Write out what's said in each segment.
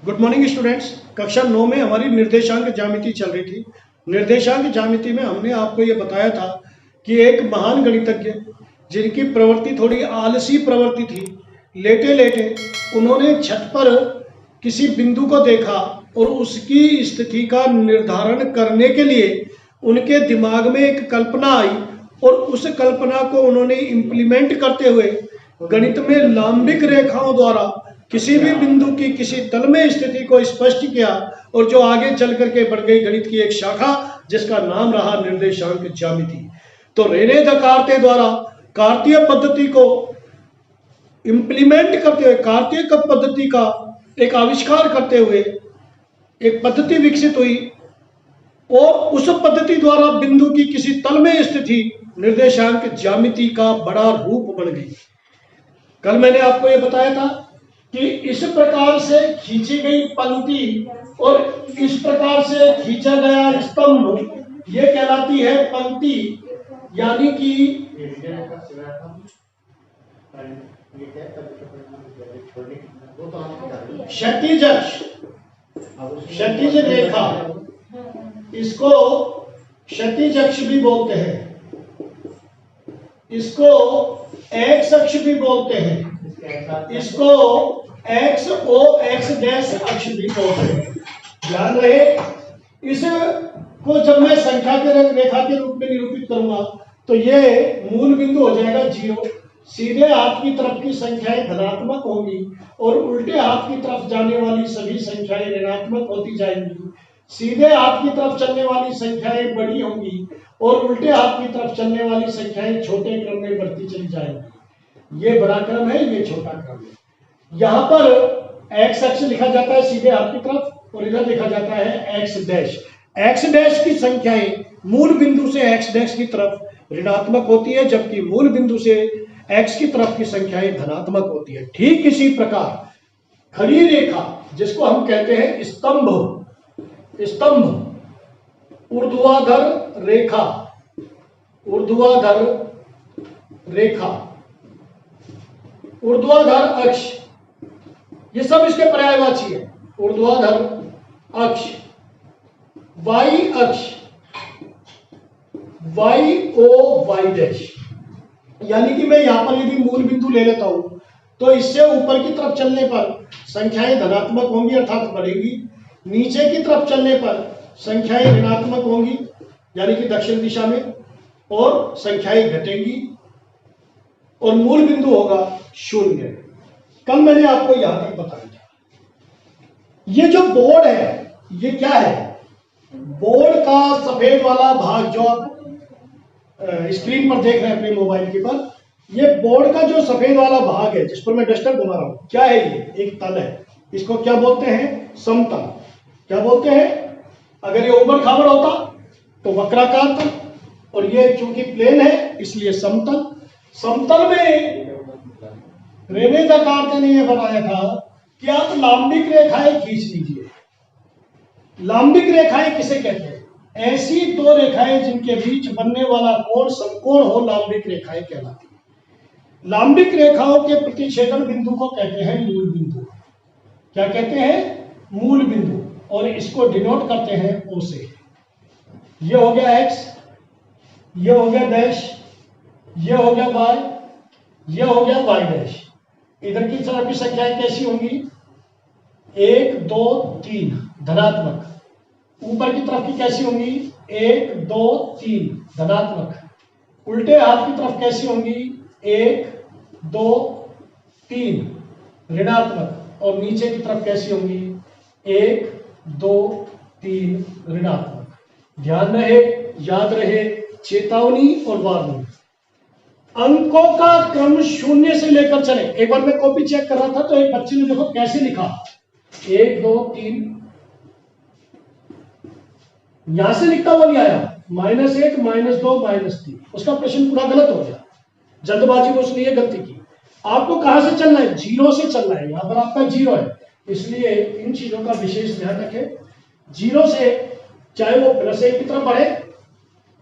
Good morning students. कक्षा 9 में हमारी निर्देशांक ज्यामिति चल रही थी। निर्देशांक ज्यामिति में हमने आपको ये बताया था कि एक महान गणितज्ञ जिनकी प्रवृत्ति थोड़ी आलसी प्रवृत्ति थी, लेटे लेटे उन्होंने छत पर किसी बिंदु को देखा और उसकी स्थिति का निर्धारण करने के लिए उनके दिमाग में एक कल्पना आई और उस कल्पना को उन्होंने इम्प्लीमेंट करते हुए गणित में लांबिक रेखाओं द्वारा किसी भी बिंदु की किसी तल में स्थिति को स्पष्ट किया और जो आगे चल करके बढ़ गई गणित की एक शाखा जिसका नाम रहा निर्देशांक ज्यामिति। तो रेने दकार्ते द्वारा कार्तीय पद्धति को इम्प्लीमेंट करते हुए, कार्तीय पद्धति का एक आविष्कार करते हुए एक पद्धति विकसित हुई और उस पद्धति द्वारा बिंदु की किसी तल में स्थिति निर्देशांक ज्यामिति का बड़ा रूप बन गई। कल मैंने आपको यह बताया था कि इस प्रकार से खींची गई पंक्ति और इस प्रकार से खींचा गया स्तंभ ये कहलाती है पंक्ति, यानी कि क्षैतिज रेखा, इसको क्षैतिज अक्ष भी बोलते हैं, इसको एक्स अक्ष भी बोलते हैं, इसको एक्स ओ एक्स डैश अक्ष भी बोलते हैं। ध्यान रहे, इसको जब मैं संख्या के रेखा के रूप में निरूपित करूंगा तो ये मूल बिंदु हो जाएगा 0। सीधे हाथ की तरफ की संख्याएं धनात्मक होंगी और उल्टे हाथ की तरफ जाने वाली सभी संख्याएं ऋणात्मक होती जाएंगी। सीधे हाथ की तरफ चलने वाली संख्याएं बड़ी होंगी और उल्टे हाथ की तरफ चलने वाली संख्याएं छोटे क्रम में बढ़ती चली जाएंगी। ये बड़ा क्रम है, ये छोटा क्रम है। यहाँ पर एक्स अक्ष लिखा जाता है सीधे हाथ की तरफ और इधर लिखा जाता है एक्स डैश। एक्स डैश की संख्याएं मूल बिंदु से एक्स डैश की तरफ ऋणात्मक होती है, जबकि मूल बिंदु से एक्स की तरफ की संख्याएं धनात्मक होती है। ठीक इसी प्रकार खड़ी रेखा जिसको हम कहते हैं स्तंभ, ऊर्ध्वाधर रेखा, ऊर्ध्वाधर रेखा, ऊर्ध्वाधर अक्ष, ये सब इसके पर्यायवाची है। ऊर्ध्वाधर अक्ष, वाई अक्ष, वाई ओ वाई डैश, यानी कि मैं यहां पर यदि मूल बिंदु ले लेता हूं तो इससे ऊपर की तरफ चलने पर संख्याएं धनात्मक होंगी अर्थात बढ़ेगी, नीचे की तरफ चलने पर संख्याएं ऋणात्मक होंगी यानी कि दक्षिण दिशा में, और संख्याएं घटेंगी और मूल बिंदु होगा 0। कल मैंने आपको यहां तक बताया था। ये जो बोर्ड है ये क्या है? बोर्ड का सफेद वाला भाग जो आप स्क्रीन पर देख रहे हैं अपने मोबाइल के पर, ये बोर्ड का जो सफेद वाला भाग है जिस पर मैं डस्टर घुमा रहा हूं, क्या है ये? एक तल है। इसको क्या बोलते हैं? समतल। क्या बोलते हैं? अगर ये ऊबड़ खाबड़ होता तो वक्राकार था, और ये चूंकि प्लेन है इसलिए समतल। समतल में रेने दकार्ते ने यह बनाया था कि आप लांबिक रेखाएं खींच लीजिए। लांबिक रेखाएं किसे कहते हैं? ऐसी दो रेखाएं जिनके बीच बनने वाला कोण समकोण हो, लांबिक रेखाएं कहलाती है। लांबिक रेखाओं के प्रतिच्छेदन बिंदु को कहते हैं मूल बिंदु। क्या कहते हैं? मूल बिंदु। और इसको डिनोट करते हैं ओ से। ये हो गया एक्स, ये हो गया डैश, ये हो गया वाई, ये हो गया वाई डैश। इधर की तरफ की संख्याएं कैसी होंगी? 1 2 3 धनात्मक। ऊपर की तरफ की कैसी होंगी? 1 2 3 धनात्मक। उल्टे हाथ की तरफ कैसी होंगी? 1 2 3 ऋणात्मक। और नीचे की तरफ कैसी होंगी? 1 2 3 ऋणात्मक। ध्यान रहे, याद रहे, चेतावनी और वार्निंग। अंकों का क्रम 0 से लेकर चले। एक बार मैं कॉपी चेक कर रहा था तो एक बच्चे ने देखो कैसे लिखा, 1 2 3, यहां से लिखता हुआ नहीं आया, -1 -2 -3। उसका प्रश्न पूरा गलत हो गया, जल्दबाजी में उसने ये गलती की। आपको कहां से चलना है? 0 से चलना है। यहां पर आपका 0 है, इसलिए इन चीजों का विशेष ध्यान रखें। 0 से चाहे वो +1 की तरफ बढ़े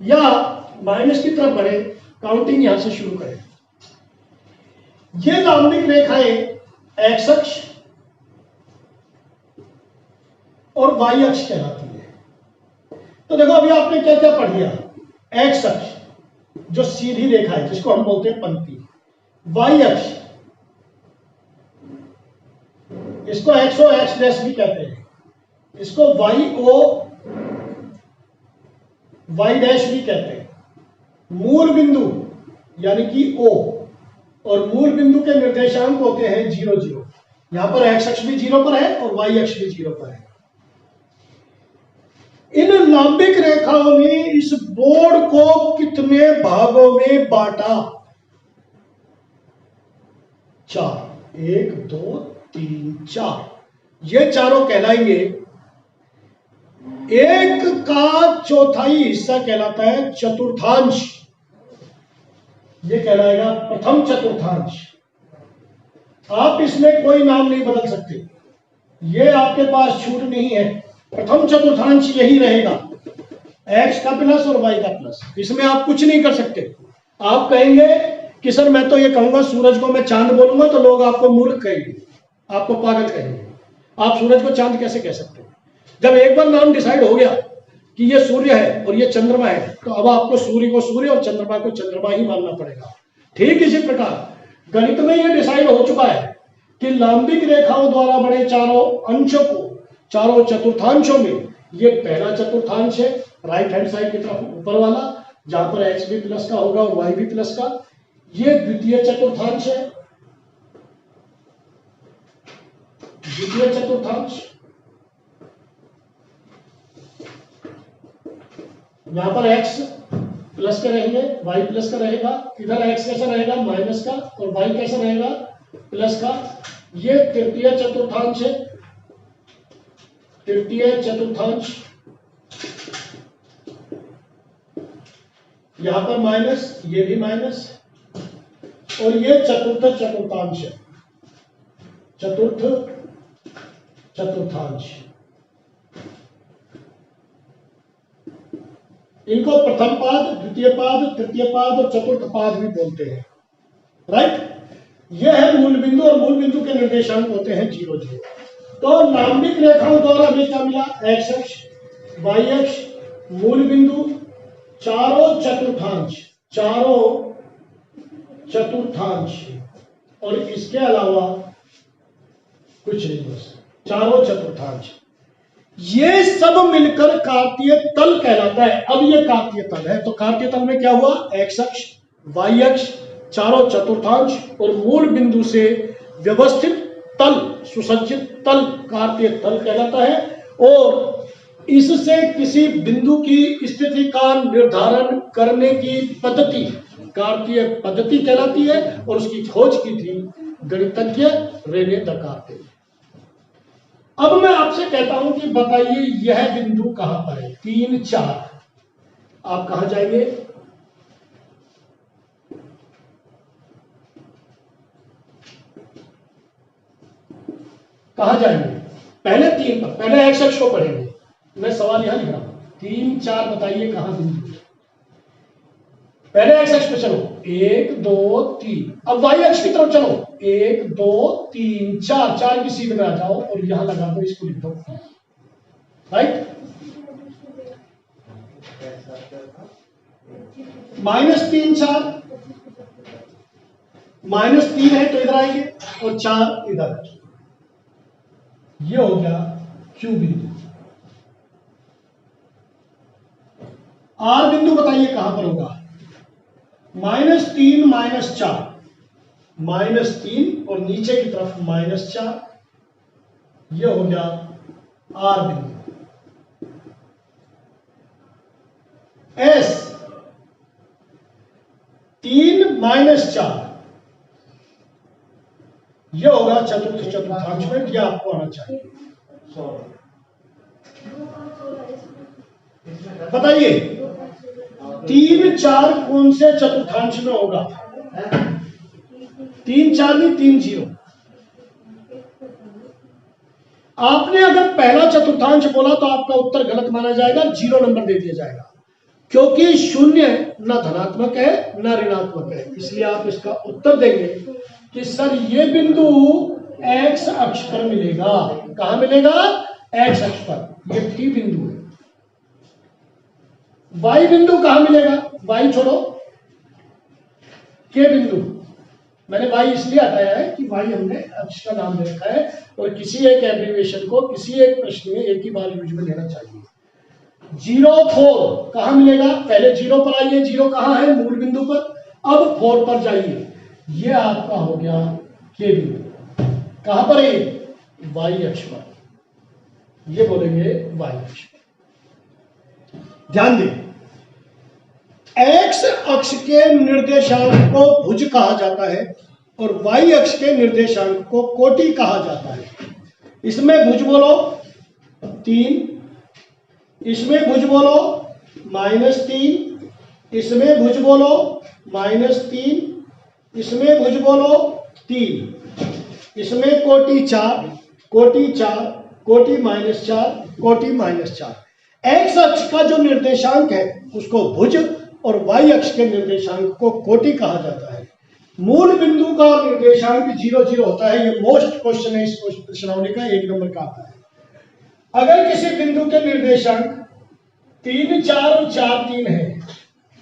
या माइनस की तरफ बढ़े, काउंटिंग यहां से शुरू करें। ये लांबिक रेखाएं एक्स अक्ष, और वाई अक्ष कहलाती है। तो देखो अभी आपने क्या क्या पढ़ लिया, एक्स अक्ष जो सीधी रेखा है जिसको हम बोलते हैं पंक्ति, वाई अक्ष इसको एक्स ओ एक्स डैश भी कहते हैं, इसको वाई ओ वाई डैश भी कहते हैं। मूल बिंदु यानी कि ओ, और मूल बिंदु के निर्देशांक होते हैं 0 0। यहां पर एक्स अक्ष भी 0 पर है और वाई अक्ष भी 0 पर है। इन लंबिक रेखाओं ने इस बोर्ड को कितने भागों में बांटा? 4, 1 2 3 4। ये चारों कहलाएंगे, एक का चौथाई हिस्सा कहलाता है चतुर्थांश, ये कहलाएगा प्रथम चतुर्थांश। आप इसमें कोई नाम नहीं बदल सकते, ये आपके पास छूट नहीं है, प्रथम चतुर्थांश यही रहेगा, एक्स का प्लस और वाई का प्लस, इसमें आप कुछ नहीं कर सकते। आप कहेंगे कि सर मैं तो ये कहूंगा सूरज को मैं चांद बोलूंगा तो लोग आपको मूर्ख कहेंगे, आपको पागल कहेंगे। आप सूरज को चांद कैसे कह सकते हैं? जब एक बार नाम डिसाइड हो गया कि ये सूर्य है और ये चंद्रमा है, तो अब आपको सूर्य को सूर्य और चंद्रमा को चंद्रमा ही मानना पड़ेगा। ठीक इसी प्रकार गणित में ये डिसाइड हो चुका है कि लंबिक रेखाओं द्वारा बने चारों अंशों को, चारों चतुर्थांशों में ये पहला चतुर्थांश है, राइट हैंड साइड की तरफ ऊपर वाला, जहां पर एक्स भी प्लस का होगा और वाई भी प्लस का। ये द्वितीय चतुर्थांश है, द्वितीय चतुर्थांश। यहां पर x प्लस का रहेंगे, y प्लस का रहेगा, इधर x कैसा रहेगा माइनस का और y कैसा रहेगा प्लस का। ये तृतीय चतुर्थांश है, तृतीय चतुर्थांश। यहां पर माइनस, ये भी माइनस, और ये चतुर्थ चतुर्थांश है, चतुर्थ चतुर्थांश। इनको प्रथम पाद, द्वितीय पाद, तृतीय पाद और चतुर्थ पाद भी बोलते हैं, राइट। यह है मूल बिंदु, और मूल बिंदु के निर्देशांक होते हैं 0 0। तो लंबिक रेखाओं द्वारा हमें क्या मिला? एक्स अक्ष, वाई अक्ष, मूल बिंदु, चारों चतुर्थांश, चारों चतुर्थांश, और इसके अलावा कुछ नहीं, बस चारों चतुर्थांश। ये सब मिलकर कार्तीय तल कहलाता है। अब ये कार्तीय तल है, तो कार्तीय तल में क्या हुआ? एक्स अक्ष, वाई अक्ष, चारों चतुर्थांश और मूल बिंदु से व्यवस्थित तल, सुसज्जित तल कार्तीय तल कहलाता है। और इससे किसी बिंदु की स्थिति का निर्धारण करने की पद्धति कार्तीय पद्धति कहलाती है, और उसकी खोज की थी गणितज्ञ रेने दकार्ते। अब मैं आपसे कहता हूं कि बताइए यह बिंदु कहां पर है? 3 4। आप कहां जाएंगे? कहां जाएंगे? पहले 3 पर, पहले एक्स अक्ष को पढ़ेंगे। मैं सवाल यहां लिख रहा हूं, 3 4 बताइए कहां बिंदु है? पहले एक्स अक्ष पे चलो, 1 2 3। अब वाई अक्ष की तरफ चलो, 1 2 3 4, 4 की सीध में आ जाओ और यहां लगा दो, इसको लिख दो, राइट। -3 4, -3 है तो इधर आएंगे और 4 इधर। ये हो गया क्यू बिंदु। आर बिंदु बताइए कहां पर होगा? -3 -4, -3 और नीचे की तरफ -4, यह हो गया आर बिंदु। एस 3 -4, यह होगा चतुर्थ चतुर्थांश में, यह आपको आना चाहिए। बताइए 3 4 कौन से चतुर्थांश में होगा? 3 4 नहीं, 3 0। आपने अगर पहला चतुर्थांश बोला तो आपका उत्तर गलत माना जाएगा, 0 नंबर दे दिया जाएगा, क्योंकि 0 न धनात्मक है न ऋणात्मक है। इसलिए आप इसका उत्तर देंगे कि सर ये बिंदु एक्स अक्ष पर मिलेगा। कहां मिलेगा? एक्स अक्ष पर। ये P बिंदु है। Y बिंदु कहां मिलेगा? Y छोड़ो, K बिंदु। मैंने Y इसलिए हटाया है कि Y हमने अक्ष का नाम दे रखा है और किसी एक एब्रीविएशन को किसी एक प्रश्न में एक ही बार यूज में लेना चाहिए। 0, 4 कहां मिलेगा? पहले 0 पर आइए, 0 कहां है? मूल बिंदु पर। अब 4 पर जाइए, ये आपका हो गया K बिंदु। कहां पर है? Y अक्ष पर। ये बोलेंगे Y अक्ष पर। ध्यान दें, X अक्ष के निर्देशांक को भुज कहा जाता है और Y अक्ष के निर्देशांक को कोटि कहा जाता है। इसमें भुज बोलो 3, इसमें भुज बोलो -3, इसमें भुज बोलो -3, इसमें भुज बोलो 3, इसमें कोटि 4, कोटि 4, कोटि -4, कोटि -4। X अक्ष का जो निर्देशांक है उसको भुज और Y अक्ष के निर्देशांक को कोटि कहा जाता है। मूल बिंदु का निर्देशांक 0, 0 होता है। ये मोस्ट क्वेश्चन है इस प्रश्नावली का, 1 नंबर का आता है। अगर किसी बिंदु के निर्देशांक 3, 4 और 4, 3 है,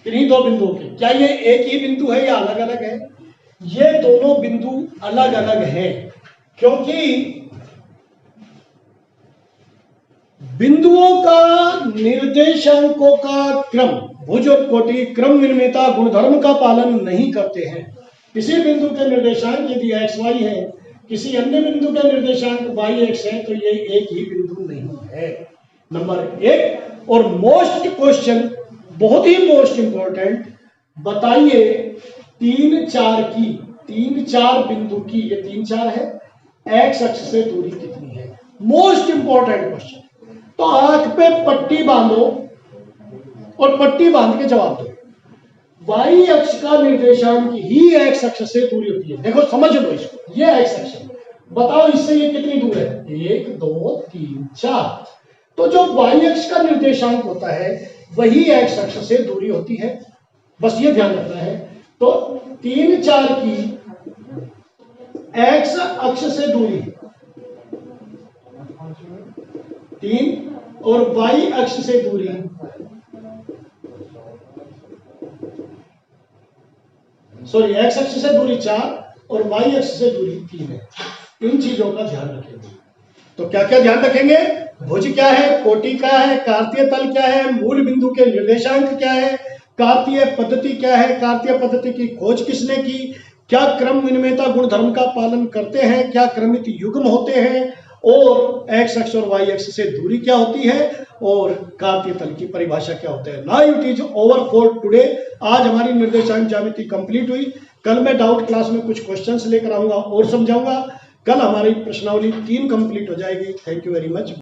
इन्हीं दो बिंदुओं के, क्या ये एक ही बिंदु है या अलग अलग है? ये दोनों बिंदु अलग अलग हैं, क्योंकि बिंदुओं का निर्देशांकों का क्रम, भुज और कोटि क्रम विनिमयता गुणधर्म का पालन नहीं करते हैं। किसी बिंदु के निर्देशांक यदि x y है, किसी अन्य बिंदु के निर्देशांक y x है, तो ये एक ही बिंदु नहीं है। नंबर 1 और मोस्ट क्वेश्चन, बहुत ही मोस्ट इंपॉर्टेंट, बताइए 3, 4 की, 3, 4 बिंदु की, ये 3, 4 है, x अक्ष से दूरी कितनी है? Most important question. तो आंख पे पट्टी बांधो और पट्टी बांध के जवाब दो। Y अक्ष का निर्देशांक ही x अक्ष से दूरी होती है। देखो समझ लो इसको, ये x अक्ष है, बताओ इससे ये कितनी दूर है? 1, 2, 3, 4। तो जो Y अक्ष का निर्देशांक होता है वही x अक्ष से दूरी होती है, बस ये ध्यान रखना है। तो 3, 4 की x अक्ष से दूरी 3 और Y अक्ष से दूरी, सॉरी, x अक्ष से दूरी 4 और y अक्ष से दूरी 3 है। इन चीजों का ध्यान रखेंगे। तो क्या क्या ध्यान रखेंगे? भुज क्या है, कोटि क्या है, कार्तीय तल क्या है, मूल बिंदु के निर्देशांक क्या है, कार्तीय पद्धति क्या है, कार्तीय पद्धति की खोज किसने की, क्या क्रम विनिमयता गुणधर्म का पालन करते हैं, क्या क्रमित युग्म होते हैं, और x अक्ष और y अक्ष से दूरी क्या होती है, और कार्तीय तल की परिभाषा क्या होता है। Now it is over for today. आज हमारी निर्देशांक ज्यामिति कंप्लीट हुई। कल मैं डाउट क्लास में कुछ क्वेश्चंस लेकर आऊंगा और समझाऊंगा। कल हमारी प्रश्नावली 3 कंप्लीट हो जाएगी। Thank you very much.